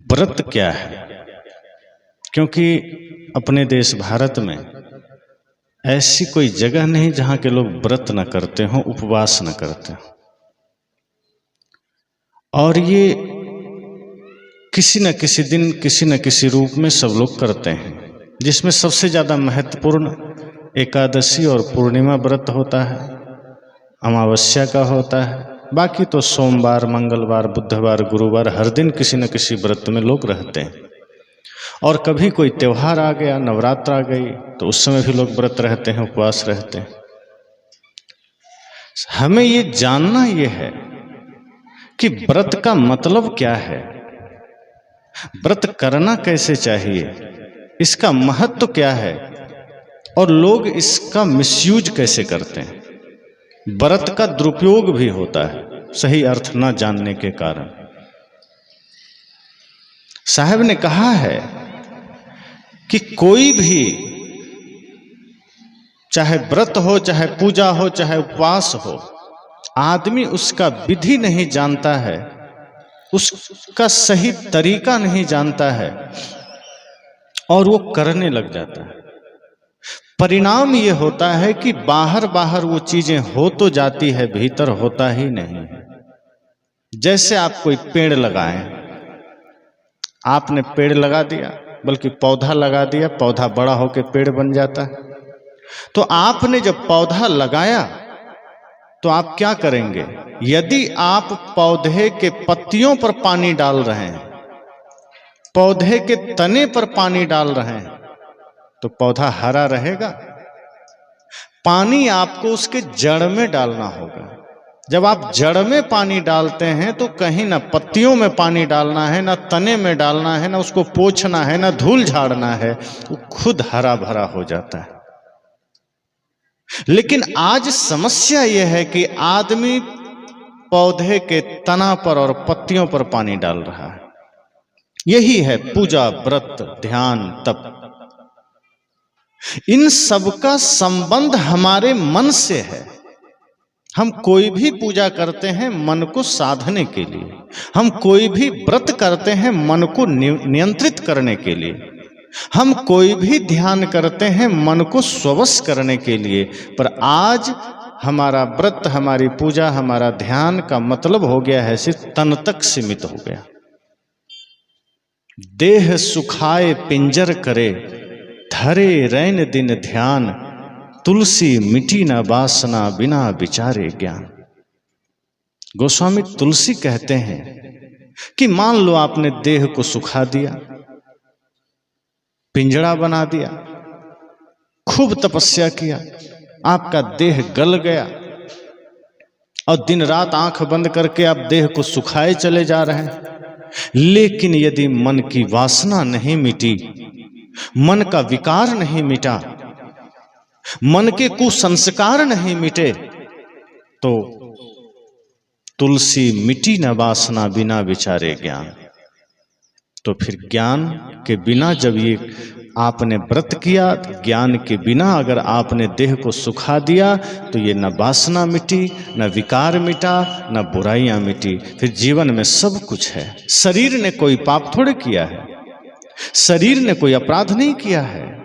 व्रत क्या है? क्योंकि अपने देश भारत में ऐसी कोई जगह नहीं जहां के लोग व्रत न करते हों, उपवास न करते हों। और ये किसी न किसी दिन किसी न किसी रूप में सब लोग करते हैं, जिसमें सबसे ज्यादा महत्वपूर्ण एकादशी और पूर्णिमा व्रत होता है, अमावस्या का होता है। बाकी तो सोमवार, मंगलवार, बुधवार, गुरुवार हर दिन किसी न किसी व्रत में लोग रहते हैं। और कभी कोई त्योहार आ गया, नवरात्र आ गई, तो उस समय भी लोग व्रत रहते हैं, उपवास रहते हैं। हमें ये जानना ये है कि व्रत का मतलब क्या है, व्रत करना कैसे चाहिए, इसका महत्व क्या है और लोग इसका मिसयूज कैसे करते हैं। व्रत का दुरुपयोग भी होता है सही अर्थ न जानने के कारण। साहब ने कहा है कि कोई भी चाहे व्रत हो, चाहे पूजा हो, चाहे उपवास हो, आदमी उसका विधि नहीं जानता है, उसका सही तरीका नहीं जानता है और वो करने लग जाता है। परिणाम ये होता है कि बाहर बाहर वो चीजें हो तो जाती है, भीतर होता ही नहीं है। जैसे आप कोई पेड़ लगाएं, आपने पेड़ लगा दिया, बल्कि पौधा लगा दिया, पौधा बड़ा होकर पेड़ बन जाता है। तो आपने जब पौधा लगाया तो आप क्या करेंगे? यदि आप पौधे के पत्तियों पर पानी डाल रहे हैं, पौधे के तने पर पानी डाल रहे हैं, तो पौधा हरा रहेगा। पानी आपको उसके जड़ में डालना होगा। जब आप जड़ में पानी डालते हैं तो कहीं ना पत्तियों में पानी डालना है, ना तने में डालना है, ना उसको पोंछना है, ना धूल झाड़ना है, वो खुद हरा भरा हो जाता है। लेकिन आज समस्या यह है कि आदमी पौधे के तना पर और पत्तियों पर पानी डाल रहा है। यही है पूजा, व्रत, ध्यान, तप। इन सब का संबंध हमारे मन से है। हम कोई भी पूजा करते हैं मन को साधने के लिए, हम कोई भी व्रत करते हैं मन को नियंत्रित करने के लिए, हम कोई भी ध्यान करते हैं मन को स्ववश करने के लिए। पर आज हमारा व्रत, हमारी पूजा, हमारा ध्यान का मतलब हो गया है सिर्फ तन तक सीमित हो गया। देह सुखाए पिंजर करे, धरे रैन दिन ध्यान, तुलसी मिटी न वासना बिना विचारे ज्ञान। गोस्वामी तुलसी कहते हैं कि मान लो आपने देह को सुखा दिया, पिंजड़ा बना दिया, खूब तपस्या किया, आपका देह गल गया और दिन रात आंख बंद करके आप देह को सुखाए चले जा रहे हैं। लेकिन यदि मन की वासना नहीं मिटी, मन का विकार नहीं मिटा, मन के कुसंस्कार नहीं मिटे, तो तुलसी मिटी न वासना बिना विचारे ज्ञान। तो फिर ज्ञान के बिना जब ये आपने व्रत किया, ज्ञान के बिना अगर आपने देह को सुखा दिया, तो ये न वासना मिटी, न विकार मिटा, न बुराइयां मिटी। फिर जीवन में सब कुछ है। शरीर ने कोई पाप थोड़े किया है, शरीर ने कोई अपराध नहीं किया है।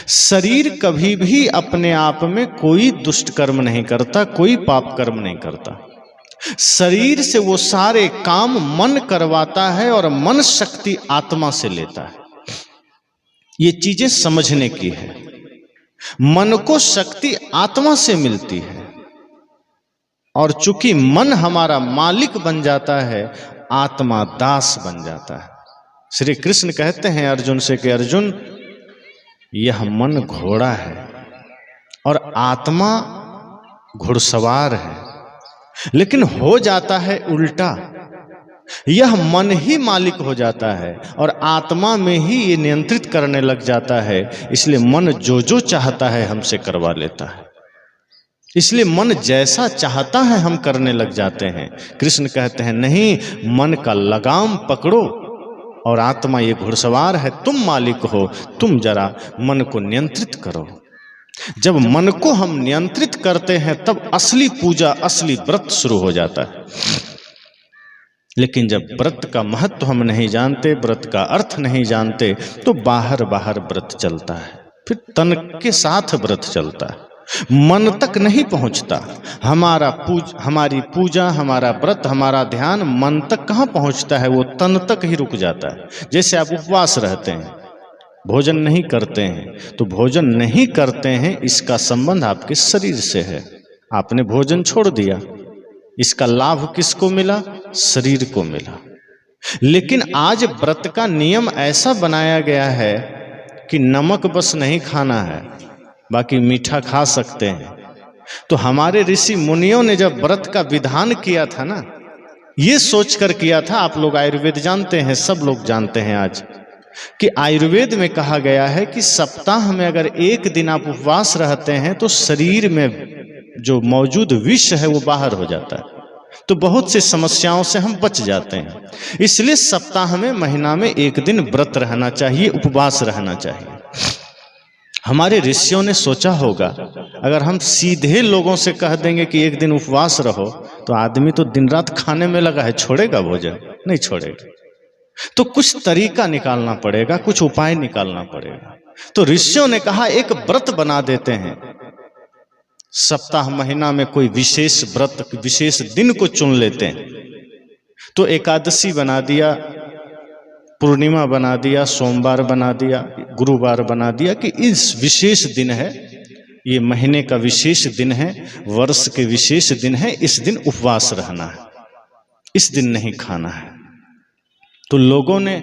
शरीर कभी भी अपने आप में कोई दुष्ट कर्म नहीं करता, कोई पाप कर्म नहीं करता। शरीर से वो सारे काम मन करवाता है और मन शक्ति आत्मा से लेता है। ये चीजें समझने की है। मन को शक्ति आत्मा से मिलती है और चूंकि मन हमारा मालिक बन जाता है, आत्मा दास बन जाता है। श्री कृष्ण कहते हैं अर्जुन से कि अर्जुन, यह मन घोड़ा है और आत्मा घुड़सवार है, लेकिन हो जाता है उल्टा। यह मन ही मालिक हो जाता है और आत्मा में ही ये नियंत्रित करने लग जाता है। इसलिए मन जो जो चाहता है हमसे करवा लेता है। इसलिए मन जैसा चाहता है हम करने लग जाते हैं। कृष्ण कहते हैं नहीं, मन का लगाम पकड़ो और आत्मा ये घुड़सवार है, तुम मालिक हो, तुम जरा मन को नियंत्रित करो। जब मन को हम नियंत्रित करते हैं तब असली पूजा, असली व्रत शुरू हो जाता है। लेकिन जब व्रत का महत्व हम नहीं जानते, व्रत का अर्थ नहीं जानते, तो बाहर बाहर व्रत चलता है, फिर तन के साथ व्रत चलता है, मन तक नहीं पहुंचता। हमारी पूजा, हमारा व्रत, हमारा ध्यान मन तक कहाँ पहुंचता है, वो तन तक ही रुक जाता है। जैसे आप उपवास रहते हैं, भोजन नहीं करते हैं, तो भोजन नहीं करते हैं इसका संबंध आपके शरीर से है। आपने भोजन छोड़ दिया, इसका लाभ किसको मिला? शरीर को मिला। लेकिन आज व्रत का नियम ऐसा बनाया गया है कि नमक बस नहीं खाना है, बाकी मीठा खा सकते हैं। तो हमारे ऋषि मुनियों ने जब व्रत का विधान किया था ना, ये सोचकर किया था। आप लोग आयुर्वेद जानते हैं, सब लोग जानते हैं आज कि आयुर्वेद में कहा गया है कि सप्ताह में अगर एक दिन आप उपवास रहते हैं तो शरीर में जो मौजूद विष है वो बाहर हो जाता है, तो बहुत सी समस्याओं से हम बच जाते हैं। इसलिए सप्ताह में, महीना में एक दिन व्रत रहना चाहिए, उपवास रहना चाहिए। हमारे ऋषियों ने सोचा होगा, अगर हम सीधे लोगों से कह देंगे कि एक दिन उपवास रहो, तो आदमी तो दिन रात खाने में लगा है, छोड़ेगा भोजन? नहीं छोड़ेगा। तो कुछ तरीका निकालना पड़ेगा, कुछ उपाय निकालना पड़ेगा। तो ऋषियों ने कहा एक व्रत बना देते हैं, सप्ताह महीना में कोई विशेष व्रत, विशेष दिन को चुन लेते हैं। तो एकादशी बना दिया, पूर्णिमा बना दिया, सोमवार बना दिया, गुरुवार बना दिया कि इस विशेष दिन है, ये महीने का विशेष दिन है, वर्ष के विशेष दिन है, इस दिन उपवास रहना है, इस दिन नहीं खाना है। तो लोगों ने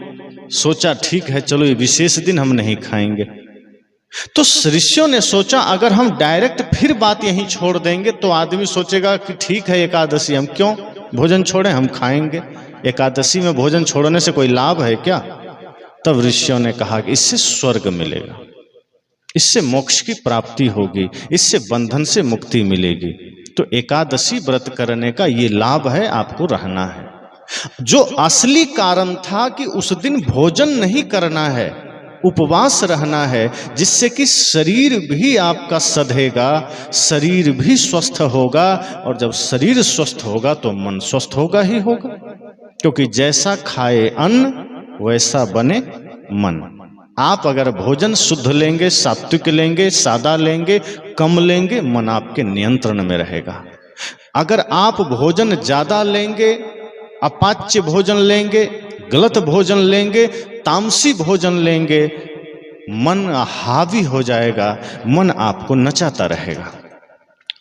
सोचा ठीक है, चलो ये विशेष दिन हम नहीं खाएंगे। तो ऋषियों ने सोचा अगर हम डायरेक्ट फिर बात यहीं छोड़ देंगे तो आदमी सोचेगा कि ठीक है एकादशी, हम क्यों भोजन छोड़ें, हम खाएंगे। एकादशी में भोजन छोड़ने से कोई लाभ है क्या? तब ऋषियों ने कहा कि इससे स्वर्ग मिलेगा, इससे मोक्ष की प्राप्ति होगी, इससे बंधन से मुक्ति मिलेगी। तो एकादशी व्रत करने का ये लाभ है, आपको रहना है। जो असली कारण था कि उस दिन भोजन नहीं करना है, उपवास रहना है, जिससे कि शरीर भी आपका सधेगा, शरीर भी स्वस्थ होगा, और जब शरीर स्वस्थ होगा तो मन स्वस्थ होगा ही होगा, क्योंकि जैसा खाए अन्न वैसा बने मन। आप अगर भोजन शुद्ध लेंगे, सात्विक लेंगे, सादा लेंगे, कम लेंगे, मन आपके नियंत्रण में रहेगा। अगर आप भोजन ज्यादा लेंगे, अपाच्य भोजन लेंगे, गलत भोजन लेंगे, तामसी भोजन लेंगे, मन हावी हो जाएगा, मन आपको नचाता रहेगा।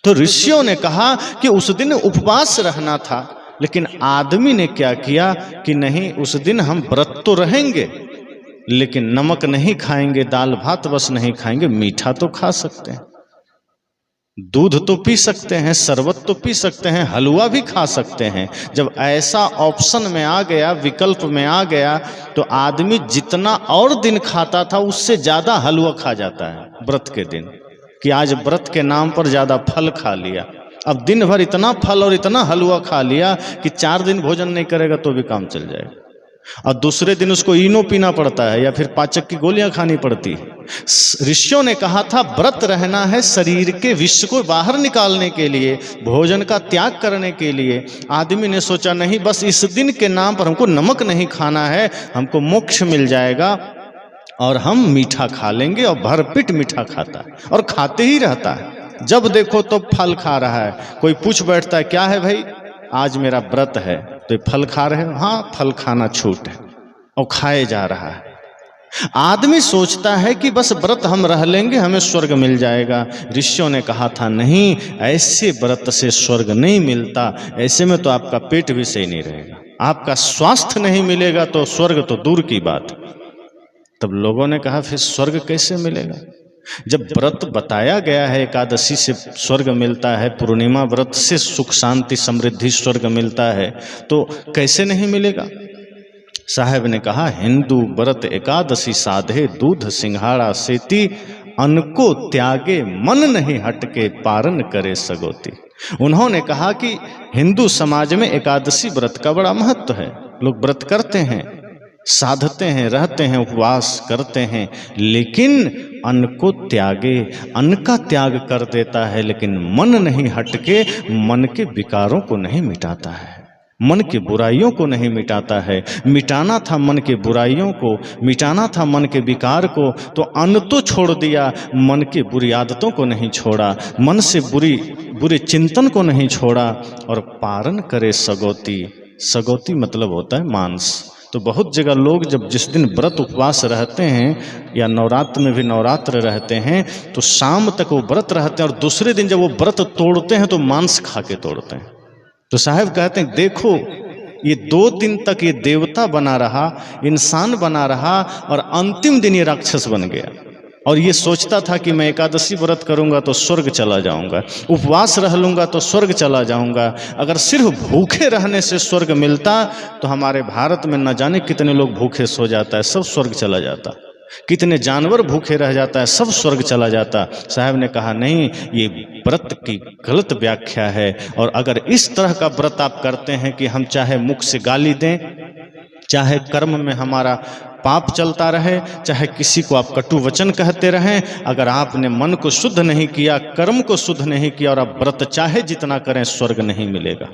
तो ऋषियों ने कहा कि उस दिन उपवास रहना था, लेकिन आदमी ने क्या किया कि नहीं, उस दिन हम व्रत तो रहेंगे लेकिन नमक नहीं खाएंगे, दाल भात बस नहीं खाएंगे, मीठा तो खा सकते हैं, दूध तो पी सकते हैं, शरबत तो पी सकते हैं, हलवा भी खा सकते हैं। जब ऐसा ऑप्शन में आ गया, विकल्प में आ गया, तो आदमी जितना और दिन खाता था उससे ज्यादा हलवा खा जाता है व्रत के दिन, कि आज व्रत के नाम पर ज्यादा फल खा लिया। अब दिन भर इतना फल और इतना हलवा खा लिया कि 4 दिन भोजन नहीं करेगा तो भी काम चल जाएगा, और दूसरे दिन उसको इनो पीना पड़ता है या फिर पाचक की गोलियां खानी पड़ती है। ऋषियों ने कहा था व्रत रहना है शरीर के विष को बाहर निकालने के लिए, भोजन का त्याग करने के लिए। आदमी ने सोचा नहीं, बस इस दिन के नाम पर हमको नमक नहीं खाना है, हमको मोक्ष मिल जाएगा और हम मीठा खा लेंगे, और भरपेट मीठा खाता है और खाते ही रहता है। जब देखो तो फल खा रहा है। कोई पूछ बैठता है क्या है भाई, आज मेरा व्रत है, तो फल खा रहे हो? हाँ, फल खाना छूट है, और खाए जा रहा है। आदमी सोचता है कि बस व्रत हम रह लेंगे, हमें स्वर्ग मिल जाएगा। ऋषियों ने कहा था नहीं, ऐसे व्रत से स्वर्ग नहीं मिलता, ऐसे में तो आपका पेट भी सही नहीं रहेगा, आपका स्वास्थ्य नहीं मिलेगा, तो स्वर्ग तो दूर की बात। तब लोगों ने कहा फिर स्वर्ग कैसे मिलेगा? जब व्रत बताया गया है, एकादशी से स्वर्ग मिलता है, पूर्णिमा व्रत से सुख शांति समृद्धि स्वर्ग मिलता है, तो कैसे नहीं मिलेगा? साहब ने कहा हिंदू व्रत एकादशी साधे, दूध सिंघाड़ा सेती, अनको त्यागे मन नहीं हटके, पारन करे सगोती। उन्होंने कहा कि हिंदू समाज में एकादशी व्रत का बड़ा महत्व है। लोग व्रत करते हैं, साधते हैं, रहते हैं, उपवास करते हैं, लेकिन अन्न को त्यागे, अन्न का त्याग कर देता है, लेकिन मन नहीं हटके, मन के विकारों को नहीं मिटाता है, मन की बुराइयों को नहीं मिटाता है। मिटाना था मन के बुराइयों को, मिटाना था मन के विकार को, तो अन्न तो छोड़ दिया, मन की बुरी आदतों को नहीं छोड़ा, मन से बुरे चिंतन को नहीं छोड़ा। और पारण करे सगौती, सगौती मतलब होता है मांस। तो बहुत जगह लोग जब जिस दिन व्रत उपवास रहते हैं या नवरात्र में भी नवरात्र रहते हैं तो शाम तक वो व्रत रहते हैं और दूसरे दिन जब वो व्रत तोड़ते हैं तो मांस खा के तोड़ते हैं। तो साहब कहते हैं देखो ये 2 दिन तक ये देवता बना रहा, इंसान बना रहा और अंतिम दिन ये राक्षस बन गया। और ये सोचता था कि मैं एकादशी व्रत करूंगा तो स्वर्ग चला जाऊंगा, उपवास रह लूंगा तो स्वर्ग चला जाऊंगा। अगर सिर्फ भूखे रहने से स्वर्ग मिलता तो हमारे भारत में न जाने कितने लोग भूखे सो जाता है, सब स्वर्ग चला जाता। कितने जानवर भूखे रह जाता है, सब स्वर्ग चला जाता। साहब ने कहा नहीं, ये व्रत की गलत व्याख्या है। और अगर इस तरह का व्रत आप करते हैं कि हम चाहे मुख से गाली दें, चाहे कर्म में हमारा पाप चलता रहे, चाहे किसी को आप कटु वचन कहते रहें, अगर आपने मन को शुद्ध नहीं किया, कर्म को शुद्ध नहीं किया और आप व्रत चाहे जितना करें, स्वर्ग नहीं मिलेगा।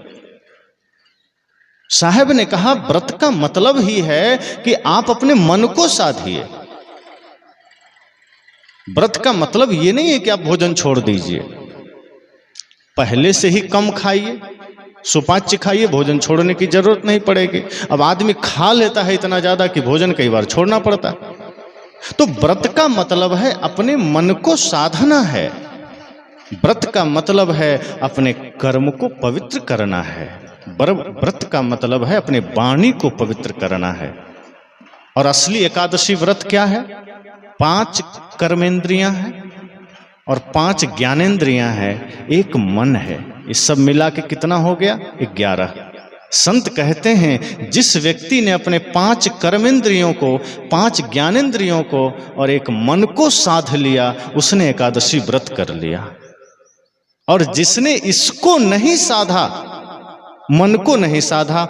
साहब ने कहा व्रत का मतलब ही है कि आप अपने मन को साधिए। व्रत का मतलब ये नहीं है कि आप भोजन छोड़ दीजिए, पहले से ही कम खाइए, सुपाच्य खाइए, भोजन छोड़ने की जरूरत नहीं पड़ेगी। अब आदमी खा लेता है इतना ज्यादा कि भोजन कई बार छोड़ना पड़ता है। तो व्रत का मतलब है अपने मन को साधना है, व्रत का मतलब है अपने कर्म को पवित्र करना है, व्रत का मतलब है अपने वाणी को पवित्र करना है। और असली एकादशी व्रत क्या है? 5 कर्मेंद्रियां हैं और 5 ज्ञानेंद्रियां हैं, एक मन है। ये सब मिला के कितना हो गया? 11। संत कहते हैं जिस व्यक्ति ने अपने 5 कर्मेंद्रियों को, 5 ज्ञानेंद्रियों को और एक मन को साध लिया, उसने एकादशी व्रत कर लिया। और जिसने इसको नहीं साधा, मन को नहीं साधा,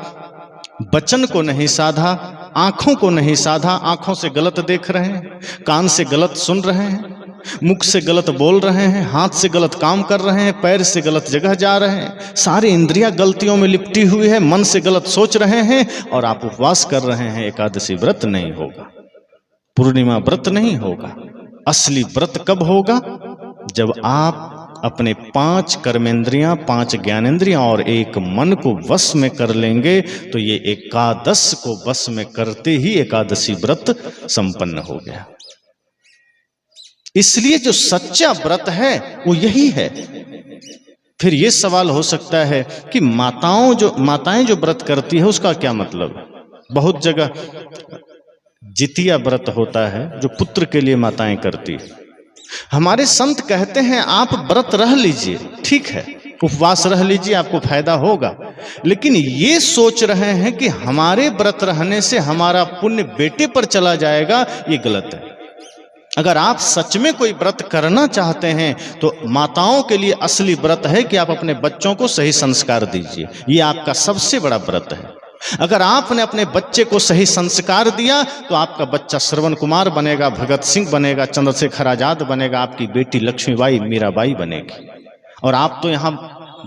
वचन को नहीं साधा, आंखों को नहीं साधा, आंखों से गलत देख रहे हैं, कान से गलत सुन रहे हैं, मुख से गलत बोल रहे हैं, हाथ से गलत काम कर रहे हैं, पैर से गलत जगह जा रहे हैं, सारी इंद्रियां गलतियों में लिपटी हुई है, मन से गलत सोच रहे हैं और आप उपवास कर रहे हैं, एकादशी व्रत नहीं होगा, पूर्णिमा व्रत नहीं होगा। असली व्रत कब होगा? जब आप अपने 5 कर्मेंद्रियां, 5 ज्ञानेंद्रियां और एक मन को वश में कर लेंगे, तो ये एकादश को वश में करते ही एकादशी व्रत संपन्न हो गया। इसलिए जो सच्चा व्रत है वो यही है। फिर ये सवाल हो सकता है कि माताएं जो व्रत करती है उसका क्या मतलब? बहुत जगह जितिया व्रत होता है जो पुत्र के लिए माताएं करती है। हमारे संत कहते हैं आप व्रत रह लीजिए, ठीक है, उपवास रह लीजिए, आपको फायदा होगा, लेकिन ये सोच रहे हैं कि हमारे व्रत रहने से हमारा पुण्य बेटे पर चला जाएगा, ये गलत है। अगर आप सच में कोई व्रत करना चाहते हैं तो माताओं के लिए असली व्रत है कि आप अपने बच्चों को सही संस्कार दीजिए, ये आपका सबसे बड़ा व्रत है। अगर आपने अपने बच्चे को सही संस्कार दिया तो आपका बच्चा श्रवण कुमार बनेगा, भगत सिंह बनेगा, चंद्रशेखर आजाद बनेगा, आपकी बेटी लक्ष्मीबाई, मीराबाई बनेगी। और आप तो यहाँ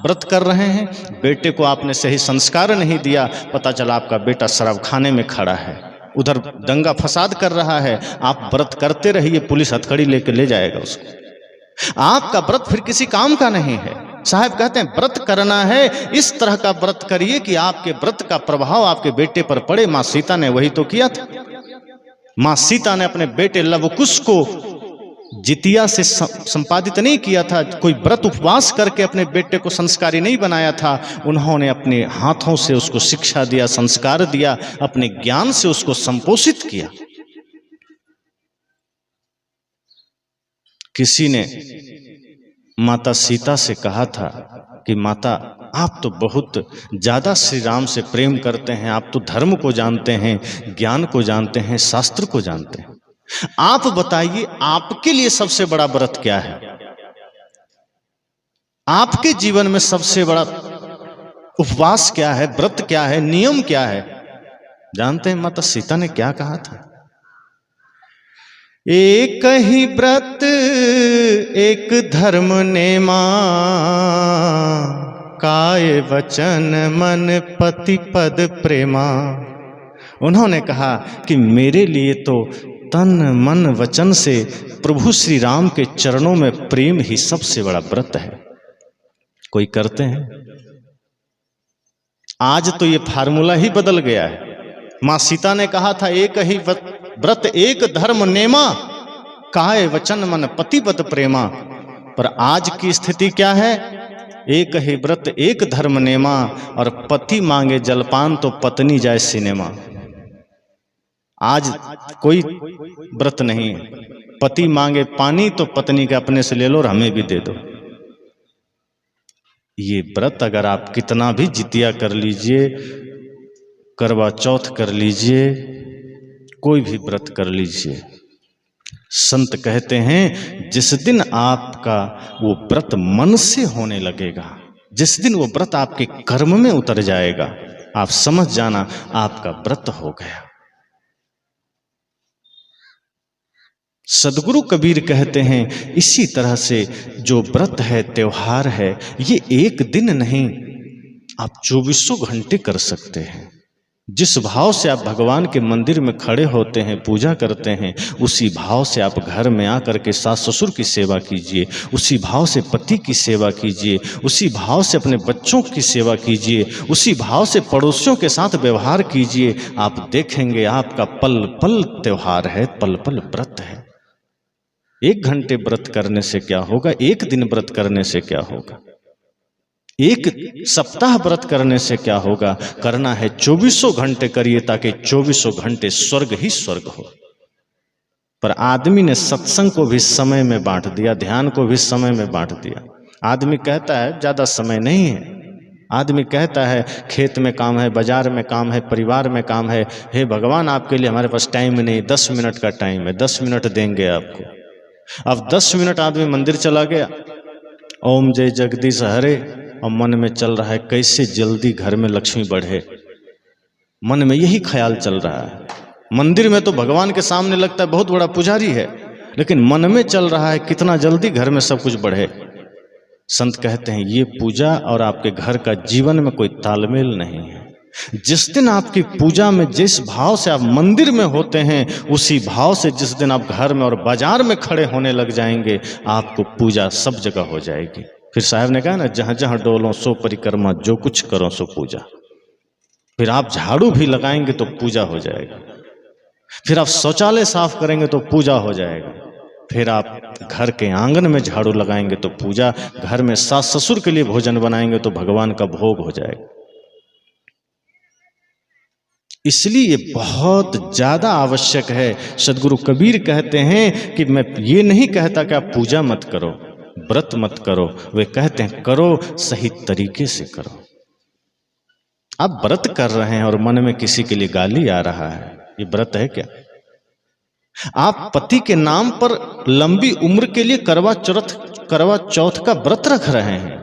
व्रत कर रहे हैं, बेटे को आपने सही संस्कार नहीं दिया, पता चला आपका बेटा शराब खाने में खड़ा है, उधर दंगा फसाद कर रहा है, आप व्रत करते रहिए, पुलिस हथकड़ी लेके ले जाएगा उसको। आपका व्रत फिर किसी काम का नहीं है। साहब कहते हैं व्रत करना है, इस तरह का व्रत करिए कि आपके व्रत का प्रभाव आपके बेटे पर पड़े। मां सीता ने वही तो किया था। मां सीता ने अपने बेटे लवकुश को जितिया से संपादित नहीं किया था, कोई व्रत उपवास करके अपने बेटे को संस्कारी नहीं बनाया था। उन्होंने अपने हाथों से उसको शिक्षा दिया, संस्कार दिया, अपने ज्ञान से उसको संपोषित किया। किसी ने माता सीता से कहा था कि माता आप तो बहुत ज्यादा श्री राम से प्रेम करते हैं, आप तो धर्म को जानते हैं, ज्ञान को जानते हैं, शास्त्र को जानते हैं, आप बताइए आपके लिए सबसे बड़ा व्रत क्या है? आपके जीवन में सबसे बड़ा उपवास क्या है, व्रत क्या है, नियम क्या है? जानते हैं माता सीता ने क्या कहा था? एक ही व्रत एक धर्म नेमा, काय वचन मन पति पद प्रेमा। उन्होंने कहा कि मेरे लिए तो तन मन वचन से प्रभु श्री राम के चरणों में प्रेम ही सबसे बड़ा व्रत है। कोई करते हैं? आज तो ये फार्मूला ही बदल गया है। मां सीता ने कहा था एक ही व्रत एक धर्म नेमा, काय वचन मन पति पद प्रेमा। पर आज की स्थिति क्या है? एक ही व्रत एक धर्म नेमा, और पति मांगे जलपान तो पत्नी जाए सिनेमा। आज कोई व्रत नहीं है। पति मांगे पानी तो पत्नी के अपने से ले लो और हमें भी दे दो। ये व्रत अगर आप कितना भी जितिया कर लीजिए, करवा चौथ कर लीजिए, कोई भी व्रत कर लीजिए, संत कहते हैं जिस दिन आपका वो व्रत मन से होने लगेगा, जिस दिन वो व्रत आपके कर्म में उतर जाएगा, आप समझ जाना आपका व्रत हो गया। सदगुरु कबीर कहते हैं इसी तरह से जो व्रत है, त्योहार है, ये एक दिन नहीं, आप 24 घंटे कर सकते हैं। जिस भाव से आप भगवान के मंदिर में खड़े होते हैं, पूजा करते हैं, उसी भाव से आप घर में आकर के सास ससुर की सेवा कीजिए, उसी भाव से पति की सेवा कीजिए, उसी भाव से अपने बच्चों की सेवा कीजिए, उसी भाव से पड़ोसियों के साथ व्यवहार कीजिए। आप देखेंगे आपका पल पल त्योहार है, पल पल व्रत है। 1 घंटे व्रत करने से क्या होगा? 1 दिन व्रत करने से क्या होगा? 1 सप्ताह व्रत करने से क्या होगा? करना है 24 घंटे करिए, ताकि 24 घंटे स्वर्ग ही स्वर्ग हो। पर आदमी ने सत्संग को भी समय में बांट दिया, ध्यान को भी समय में बांट दिया। आदमी कहता है ज्यादा समय नहीं है, आदमी कहता है खेत में काम है, बाजार में काम है, परिवार में काम है, हे भगवान आपके लिए हमारे पास टाइम नहीं, 10 मिनट का टाइम है, 10 मिनट देंगे आपको। अब 10 मिनट आदमी मंदिर चला गया, ओम जय जगदीश हरे, और मन में चल रहा है कैसे जल्दी घर में लक्ष्मी बढ़े, मन में यही ख्याल चल रहा है। मंदिर में तो भगवान के सामने लगता है बहुत बड़ा पुजारी है, लेकिन मन में चल रहा है कितना जल्दी घर में सब कुछ बढ़े। संत कहते हैं ये पूजा और आपके घर का जीवन में कोई तालमेल नहीं है। जिस दिन आपकी पूजा में जिस भाव से आप मंदिर में होते हैं, उसी भाव से जिस दिन आप घर में और बाजार में खड़े होने लग जाएंगे, आपको पूजा सब जगह हो जाएगी। फिर साहब ने कहा ना, जहां जहां डोलो सो परिक्रमा, जो कुछ करो सो पूजा। फिर आप झाड़ू भी लगाएंगे तो पूजा हो जाएगा, फिर आप शौचालय साफ करेंगे तो पूजा हो जाएगा, फिर आप घर के आंगन में झाड़ू लगाएंगे तो पूजा, घर में सास ससुर के लिए भोजन बनाएंगे तो भगवान का भोग हो जाएगा। इसलिए ये बहुत ज्यादा आवश्यक है। सदगुरु कबीर कहते हैं कि मैं ये नहीं कहता कि आप पूजा मत करो, व्रत मत करो, वे कहते हैं करो, सही तरीके से करो। आप व्रत कर रहे हैं और मन में किसी के लिए गाली आ रहा है, ये व्रत है क्या? आप पति के नाम पर लंबी उम्र के लिए करवा चौथ का व्रत रख रहे हैं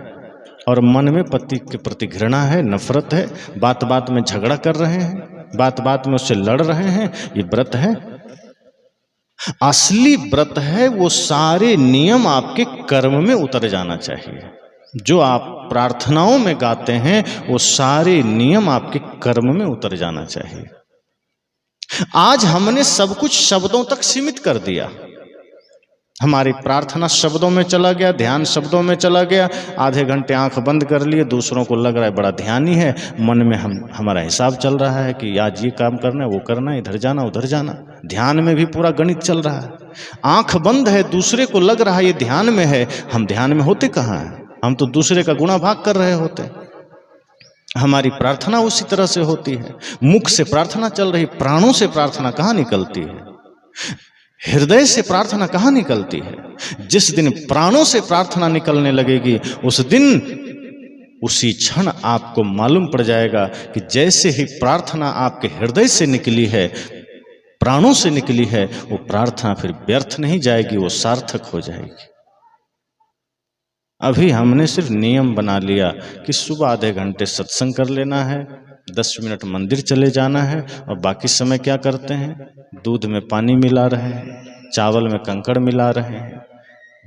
और मन में पति के प्रति घृणा है, नफरत है, बात बात में झगड़ा कर रहे हैं, बात बात में उससे लड़ रहे हैं, ये व्रत है? असली व्रत है वो सारे नियम आपके कर्म में उतर जाना चाहिए। जो आप प्रार्थनाओं में गाते हैं वो सारे नियम आपके कर्म में उतर जाना चाहिए। आज हमने सब कुछ शब्दों तक सीमित कर दिया। हमारी प्रार्थना शब्दों में चला गया, ध्यान शब्दों में चला गया। आधे घंटे आंख बंद कर लिए, दूसरों को लग रहा है बड़ा ध्यानी है, मन में हमारा हिसाब चल रहा है कि आज ये काम करना है, वो करना है, इधर जाना उधर जाना। ध्यान में भी पूरा गणित चल रहा है। आंख बंद है, दूसरे को लग रहा है ये ध्यान में है, हम ध्यान में होते कहाँ हैं? हम तो दूसरे का गुणा भाग कर रहे होते। हमारी प्रार्थना उसी तरह से होती है। मुख से प्रार्थना चल रही, प्राणों से प्रार्थना कहाँ निकलती है? हृदय से प्रार्थना कहाँ निकलती है? जिस दिन प्राणों से प्रार्थना निकलने लगेगी, उस दिन उसी क्षण आपको मालूम पड़ जाएगा कि जैसे ही प्रार्थना आपके हृदय से निकली है, प्राणों से निकली है, वो प्रार्थना फिर व्यर्थ नहीं जाएगी, वो सार्थक हो जाएगी। अभी हमने सिर्फ नियम बना लिया कि सुबह आधे घंटे सत्संग कर लेना है, 10 मिनट मंदिर चले जाना है, और बाकी समय क्या करते हैं? दूध में पानी मिला रहे हैं, चावल में कंकड़ मिला रहे हैं,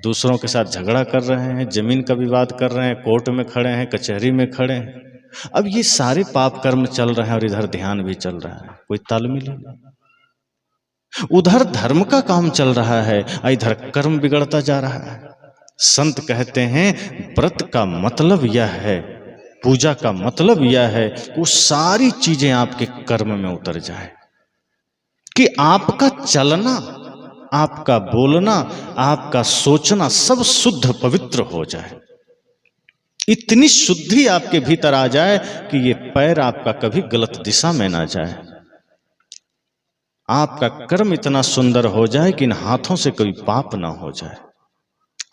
दूसरों के साथ झगड़ा कर रहे हैं, जमीन का विवाद कर रहे हैं, कोर्ट में खड़े हैं, कचहरी में खड़े हैं। अब ये सारे पाप कर्म चल रहे हैं और इधर ध्यान भी चल रहा है, कोई तालमेल नहीं। उधर धर्म का काम चल रहा है, इधर कर्म बिगड़ता जा रहा है। संत कहते हैं व्रत का मतलब यह है, पूजा का मतलब यह है, वो सारी चीजें आपके कर्म में उतर जाए, कि आपका चलना, आपका बोलना, आपका सोचना सब शुद्ध पवित्र हो जाए। इतनी शुद्धि आपके भीतर आ जाए कि ये पैर आपका कभी गलत दिशा में ना जाए। आपका कर्म इतना सुंदर हो जाए कि इन हाथों से कोई पाप ना हो जाए।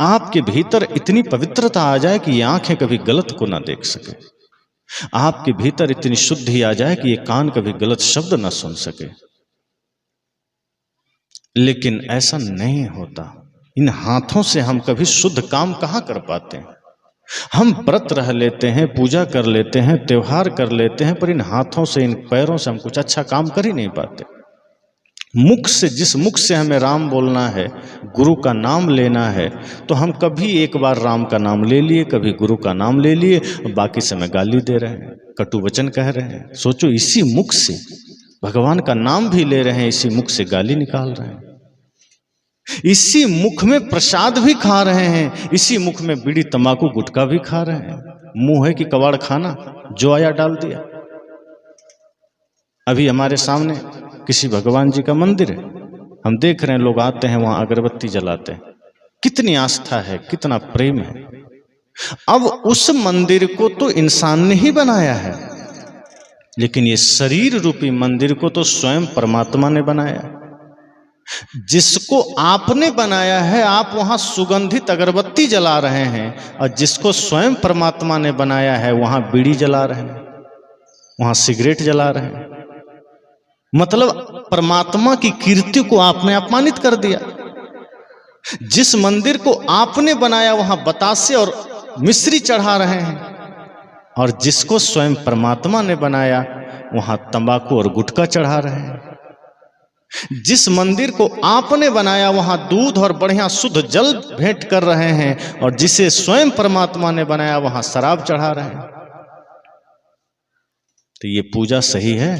आपके भीतर इतनी पवित्रता आ जाए कि ये आंखें कभी गलत को ना देख सके। आपके भीतर इतनी शुद्धि आ जाए कि ये कान कभी गलत शब्द ना सुन सके। लेकिन ऐसा नहीं होता। इन हाथों से हम कभी शुद्ध काम कहाँ कर पाते हैं। हम व्रत रह लेते हैं, पूजा कर लेते हैं, त्योहार कर लेते हैं, पर इन हाथों से, इन पैरों से हम कुछ अच्छा काम कर ही नहीं पाते। मुख से, जिस मुख से हमें राम बोलना है, गुरु का नाम लेना है, तो हम कभी एक बार राम का नाम ले लिए, कभी गुरु का नाम ले लिए, बाकी समय गाली दे रहे हैं, कटु वचन कह रहे हैं। सोचो, इसी मुख से भगवान का नाम भी ले रहे हैं, इसी मुख से गाली निकाल रहे हैं, इसी मुख में प्रसाद भी खा रहे हैं, इसी मुख में बीड़ी तंबाकू गुटखा भी खा रहे हैं। मुंह है कि कबाड़ खाना, जो आया डाल दिया। अभी हमारे सामने किसी भगवान जी का मंदिर है, हम देख रहे हैं लोग आते हैं, वहां अगरबत्ती जलाते हैं। कितनी आस्था है, कितना प्रेम है। अब उस मंदिर को तो इंसान ने ही बनाया है, लेकिन ये शरीर रूपी मंदिर को तो स्वयं परमात्मा ने बनाया। जिसको आपने बनाया है, आप वहां सुगंधित अगरबत्ती जला रहे हैं, और जिसको स्वयं परमात्मा ने बनाया है, वहां बीड़ी जला रहे हैं, वहां सिगरेट जला रहे हैं। मतलब परमात्मा की कीर्ति को आपने अपमानित कर दिया। जिस मंदिर को आपने बनाया, वहां बतासे और मिश्री चढ़ा रहे हैं, और जिसको स्वयं परमात्मा ने बनाया, वहां तंबाकू और गुटखा चढ़ा रहे हैं। जिस मंदिर को आपने बनाया, वहां दूध और बढ़िया शुद्ध जल भेंट कर रहे हैं, और जिसे स्वयं परमात्मा ने बनाया, वहां शराब चढ़ा रहे हैं। तो ये पूजा सही है?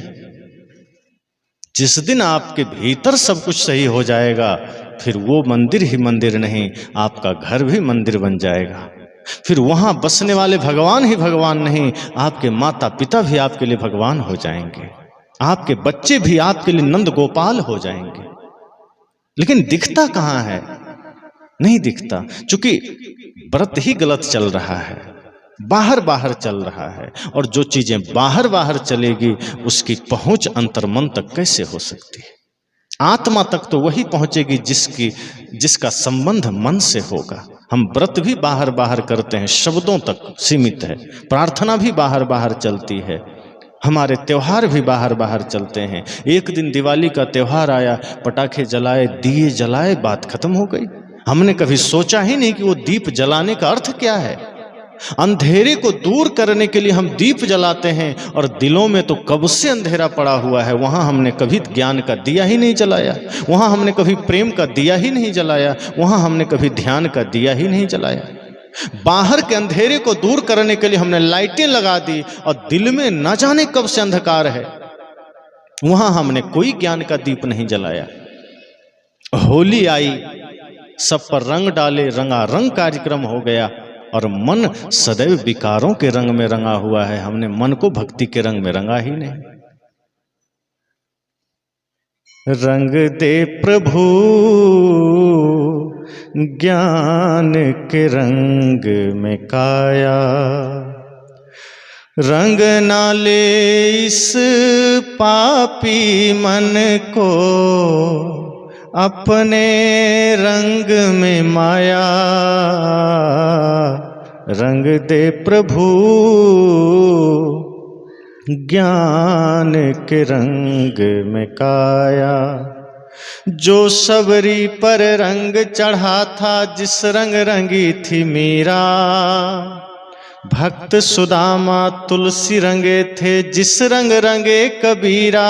जिस दिन आपके भीतर सब कुछ सही हो जाएगा, फिर वो मंदिर ही मंदिर नहीं, आपका घर भी मंदिर बन जाएगा। फिर वहां बसने वाले भगवान ही भगवान नहीं, आपके माता पिता भी आपके लिए भगवान हो जाएंगे, आपके बच्चे भी आपके लिए नंद गोपाल हो जाएंगे। लेकिन दिखता कहां है? नहीं दिखता, क्योंकि व्रत ही गलत चल रहा है, बाहर बाहर चल रहा है। और जो चीजें बाहर बाहर चलेगी, उसकी पहुंच अंतर्मन तक कैसे हो सकती है? आत्मा तक तो वही पहुंचेगी जिसका संबंध मन से होगा। हम व्रत भी बाहर बाहर करते हैं, शब्दों तक सीमित है। प्रार्थना भी बाहर बाहर चलती है, हमारे त्योहार भी बाहर बाहर चलते हैं। एक दिन दिवाली का त्योहार आया, पटाखे जलाए, दिए जलाए, बात खत्म हो गई। हमने कभी सोचा ही नहीं कि वो दीप जलाने का अर्थ क्या है। अंधेरे को दूर करने के लिए हम दीप जलाते हैं, और दिलों में तो कब से अंधेरा पड़ा हुआ है। वहां हमने कभी ज्ञान का दिया ही नहीं जलाया, वहां हमने कभी प्रेम का दिया ही नहीं जलाया, वहां हमने कभी ध्यान का दिया ही नहीं जलाया। बाहर के अंधेरे को दूर करने के लिए हमने लाइटें लगा दी, और दिल में न जाने कब से अंधकार है, वहां हमने कोई ज्ञान का दीप नहीं जलाया। होली आई, सब पर रंग डाले, रंगारंग कार्यक्रम हो गया, और मन सदैव विकारों के रंग में रंगा हुआ है। हमने मन को भक्ति के रंग में रंगा ही नहीं। रंग दे प्रभु ज्ञान के रंग में काया, रंग ना ले इस पापी मन को अपने रंग में माया। रंग दे प्रभु ज्ञान के रंग में काया। जो सबरी पर रंग चढ़ा था, जिस रंग रंगी थी मीरा, भक्त सुदामा तुलसी रंगे थे, जिस रंग रंगे कबीरा।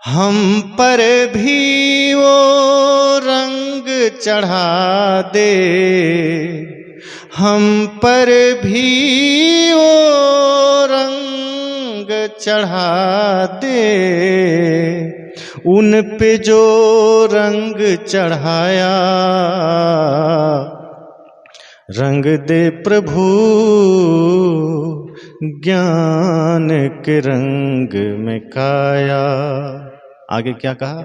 हम पर भी वो रंग चढ़ा दे, हम पर भी वो रंग चढ़ा दे, उन पे जो रंग चढ़ाया, रंग दे प्रभु ज्ञान के रंग में काया। आगे क्या कहा?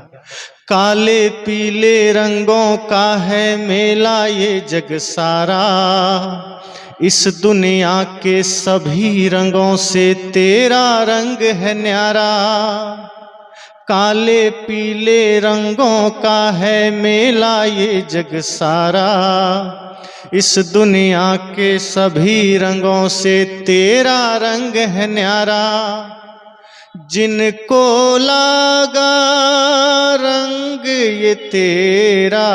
काले पीले रंगों का है मेला ये जग सारा, इस दुनिया के सभी रंगों से तेरा रंग है न्यारा। काले पीले रंगों का है मेला ये जग सारा, इस दुनिया के सभी रंगों से तेरा रंग है न्यारा। जिनको लागा रंग ये तेरा,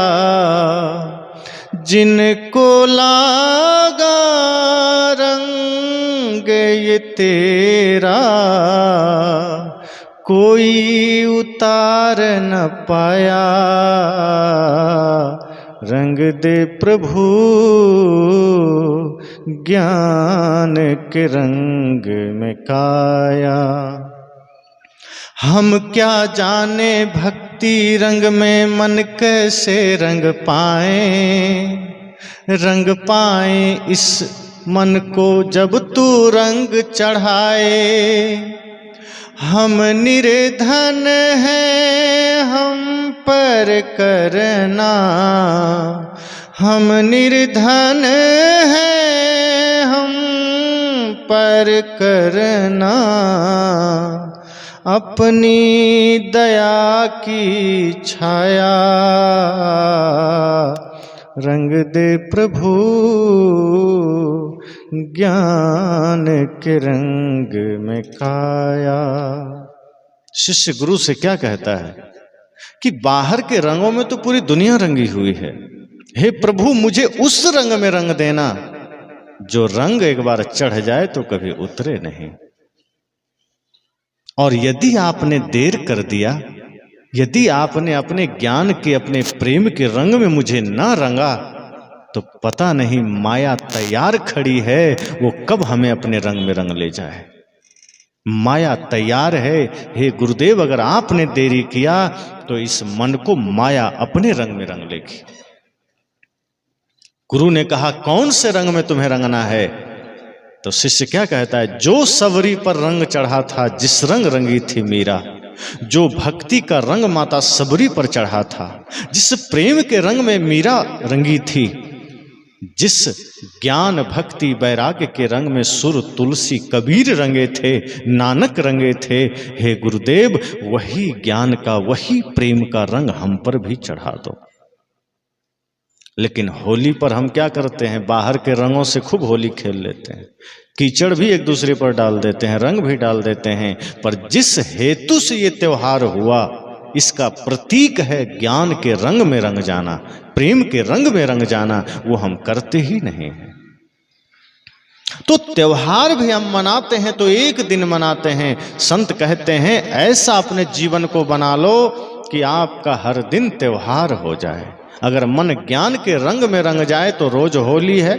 जिनको लागा रंग ये तेरा, कोई उतार न पाया, रंग दे प्रभु ज्ञान के रंग में काया। हम क्या जाने भक्ति रंग में मन कैसे रंग पाए इस मन को जब तू रंग चढ़ाए। हम निर्धन हैं हम पर करना, हम निर्धन हैं हम पर करना, अपनी दया की छाया, रंग दे प्रभु ज्ञान के रंग में काया। शिष्य गुरु से क्या कहता है कि बाहर के रंगों में तो पूरी दुनिया रंगी हुई है, हे प्रभु मुझे उस रंग में रंग देना जो रंग एक बार चढ़ जाए तो कभी उतरे नहीं। और यदि आपने देर कर दिया, यदि आपने अपने ज्ञान के अपने प्रेम के रंग में मुझे ना रंगा, तो पता नहीं माया तैयार खड़ी है वो कब हमें अपने रंग में रंग ले जाए। माया तैयार है, हे गुरुदेव अगर आपने देरी किया तो इस मन को माया अपने रंग में रंग लेगी। गुरु ने कहा कौन से रंग में तुम्हें रंगना है? तो शिष्य क्या कहता है, जो सबरी पर रंग चढ़ा था जिस रंग रंगी थी मीरा, जो भक्ति का रंग माता सबरी पर चढ़ा था, जिस प्रेम के रंग में मीरा रंगी थी, जिस ज्ञान भक्ति वैराग्य के रंग में सुर तुलसी कबीर रंगे थे, नानक रंगे थे, हे गुरुदेव वही ज्ञान का वही प्रेम का रंग हम पर भी चढ़ा दो। लेकिन होली पर हम क्या करते हैं, बाहर के रंगों से खूब होली खेल लेते हैं, कीचड़ भी एक दूसरे पर डाल देते हैं, रंग भी डाल देते हैं, पर जिस हेतु से ये त्योहार हुआ इसका प्रतीक है ज्ञान के रंग में रंग जाना, प्रेम के रंग में रंग जाना, वो हम करते ही नहीं हैं। तो त्योहार भी हम मनाते हैं तो एक दिन मनाते हैं। संत कहते हैं ऐसा अपने जीवन को बना लो कि आपका हर दिन त्योहार हो जाए। अगर मन ज्ञान के रंग में रंग जाए तो रोज होली है,